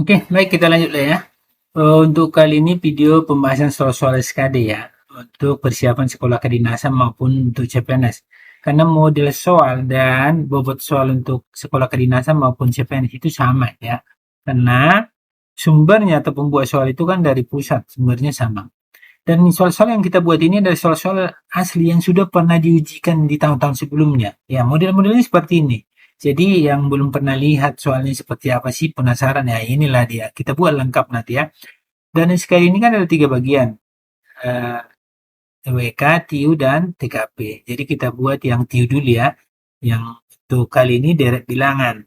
Oke, baik kita lanjut lah ya. Untuk kali ini video pembahasan soal-soal SKD ya, untuk persiapan sekolah kedinasan maupun untuk CPNS. Karena model soal dan bobot soal untuk sekolah kedinasan maupun CPNS itu sama ya. Karena sumbernya atau pembuat soal itu kan dari pusat, sumbernya sama. Dan soal-soal yang kita buat ini adalah soal-soal asli yang sudah pernah diujikan di tahun-tahun sebelumnya. Ya, model-modelnya seperti ini. Jadi yang belum pernah lihat soalnya seperti apa sih, penasaran ya, inilah dia. Kita buat lengkap nanti ya. Dan sekali ini kan ada 3 bagian. Eh, WK, TIU, dan TKP. Jadi kita buat yang TIU dulu ya. Yang untuk kali ini deret bilangan.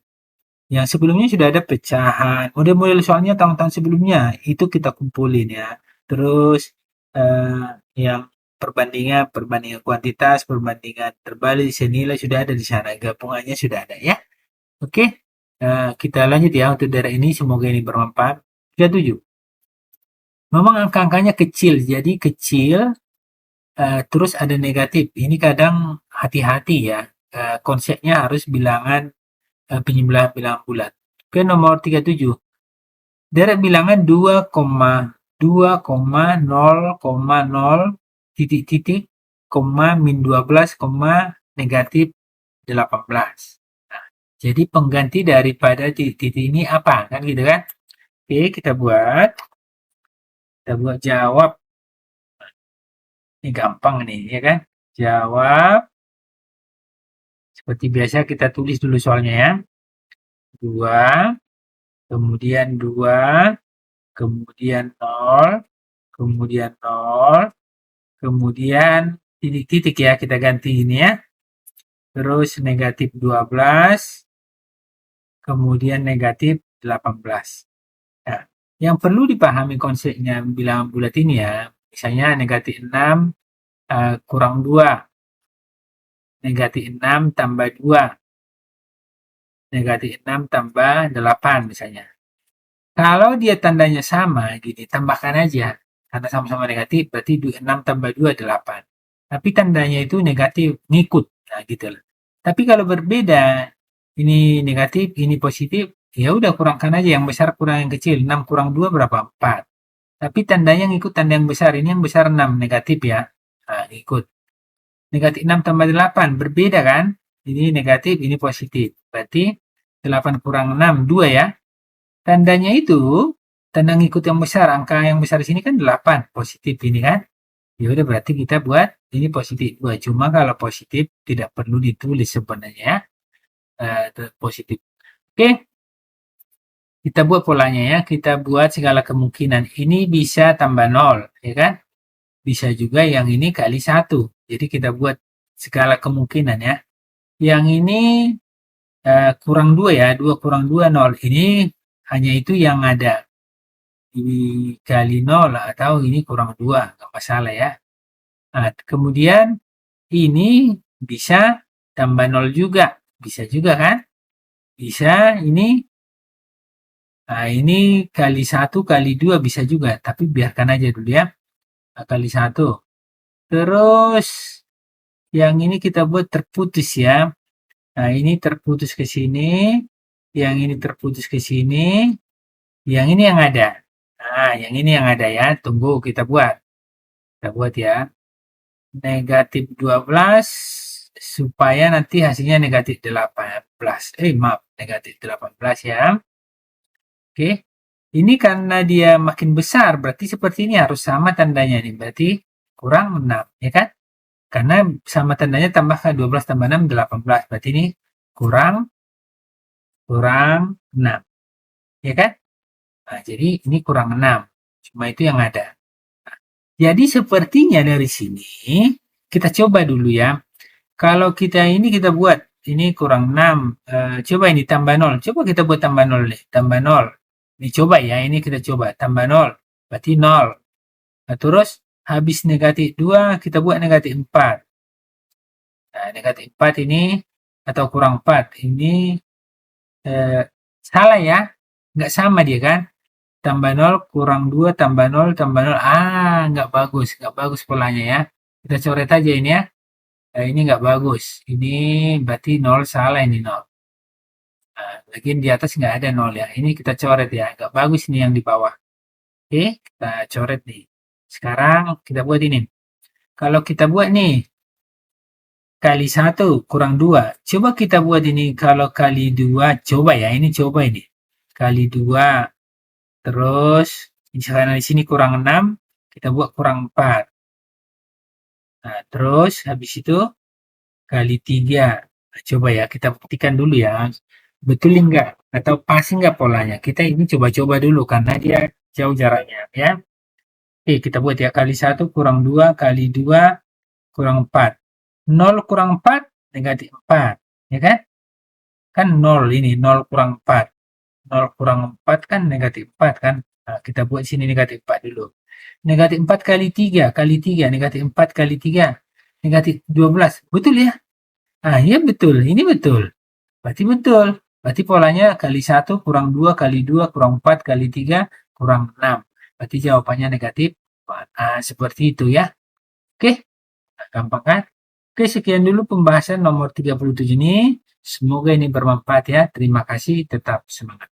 Yang sebelumnya sudah ada pecahan. Model-model soalnya tahun-tahun sebelumnya itu kita kumpulin ya. Terus yang perbandingan kuantitas, perbandingan terbalik, senilai sudah ada di sana. Gabungannya sudah ada ya. Oke, kita lanjut ya untuk daerah ini. Semoga ini bermanfaat. 37. Memang angka-angkanya kecil, jadi kecil, terus ada negatif. Ini kadang hati-hati ya. Konsepnya harus bilangan penjumlahan bilangan bulat. Oke, nomor 37. Deret bilangan 2,0,0 titik-titik, min 12, negatif 18. Nah, jadi pengganti daripada titik-titik ini apa? Kan gitu kan? Oke, kita buat jawab. Ini gampang nih, ya kan? Jawab. Seperti biasa kita tulis dulu soalnya ya. 2, kemudian 2, kemudian 0, kemudian 0, kemudian titik-titik ya, kita ganti ini ya. Terus negatif 12, kemudian negatif 18. Nah, yang perlu dipahami konsepnya bilangan bulat ini ya, misalnya negatif 6 kurang 2, negatif 6 tambah 2, negatif 6 tambah 8 misalnya. Kalau dia tandanya sama, gini, tambahkan aja. Karena sama-sama negatif, berarti 6 tambah 2, 8. Tapi tandanya itu negatif, ngikut. Nah, gitu lah. Tapi kalau berbeda, ini negatif, ini positif, ya udah kurangkan aja. Yang besar kurang yang kecil. 6 kurang 2 berapa? 4. Tapi tandanya ngikut tanda yang besar. Ini yang besar 6, negatif ya. Nah, ngikut. Negatif 6 tambah 8, berbeda kan? Ini negatif, ini positif. Berarti 8 kurang 6, 2 ya. Tandanya itu, tanda ngikut yang besar, angka yang besar di sini kan 8, positif ini kan. Ya udah berarti kita buat ini positif 2. Cuma kalau positif tidak perlu ditulis sebenarnya ya. Positif. Oke, kita buat polanya ya. Kita buat segala kemungkinan. Ini bisa tambah 0, ya kan? Bisa juga yang ini kali 1. Jadi kita buat segala kemungkinan ya. Yang ini kurang 2 ya. 2 kurang 2, 0. Ini hanya itu yang ada. Dikali 0 atau ini kurang 2, nggak masalah ya. Nah, kemudian ini bisa tambah 0 juga. Bisa juga kan? Bisa ini. Nah, ini kali 1 kali 2 bisa juga. Tapi biarkan aja dulu ya. Nah, kali 1. Terus yang ini kita buat terputus ya. Nah, ini terputus ke sini. Yang ini terputus ke sini. Yang ini yang ada. Nah, yang ini yang ada ya. Tunggu kita buat. Kita buat ya. Negatif 12 supaya nanti hasilnya negatif 18. Maaf, negatif 18 ya. Oke. Ini karena dia makin besar, berarti seperti ini harus sama tandanya nih. Berarti kurang 6, ya kan? Karena sama tandanya tambahkan 12 tambah 6, 18. Berarti ini kurang 6. Ya kan? Nah, jadi ini kurang 6. Cuma itu yang ada. Nah, jadi sepertinya dari sini, kita coba dulu ya. Kalau kita ini kita buat, ini kurang 6. Coba ini tambah 0. Coba kita buat tambah 0 nih. Tambah 0. Ini coba ya, ini kita coba. Tambah 0. Berarti 0. Nah, terus habis negatif 2, kita buat negatif 4. Nah, negatif 4 ini, atau kurang 4. Ini salah ya. Nggak sama dia kan. Tambah 0, kurang 2, tambah 0, tambah 0. Nggak bagus. Nggak bagus polanya ya. Kita coret aja ini ya. Ini nggak bagus. Ini berarti 0 salah ini 0. Nah, Bagian di atas nggak ada 0 ya. Ini kita coret ya. Agak bagus nih yang di bawah. Oke, kita coret nih. Sekarang kita buat ini. Kalau kita buat nih, kali 1 kurang 2. Coba kita buat ini kalau kali 2. Coba ya, ini coba ini. Kali 2. Terus, misalnya di sini kurang 6. Kita buat kurang 4. Nah, terus habis itu kali 3. Nah, coba ya, kita buktikan dulu ya. Betul enggak? Atau pas enggak polanya? Kita ini coba-coba dulu karena dia jauh jaraknya ya. Oke, kita buat ya. Kali 1 kurang 2, kali 2 kurang 4. 0 kurang 4, negatif 4. Ya kan? Kan 0 ini, 0 kurang 4. 0 kurang 4 kan negatif 4 kan? Nah, kita buat sini negatif 4 dulu. Negatif 4 kali 3, kali 3, negatif 4 kali 3, negatif 12. Betul ya? Ah, iya betul. Ini betul. Berarti betul. Berarti polanya kali 1 kurang 2 kali 2 kurang 4 kali 3 kurang 6. Berarti jawabannya negatif 4. Nah, seperti itu ya. Oke, nah, gampang kan? Oke, sekian dulu pembahasan nomor 37 ini. Semoga ini bermanfaat ya. Terima kasih, tetap semangat.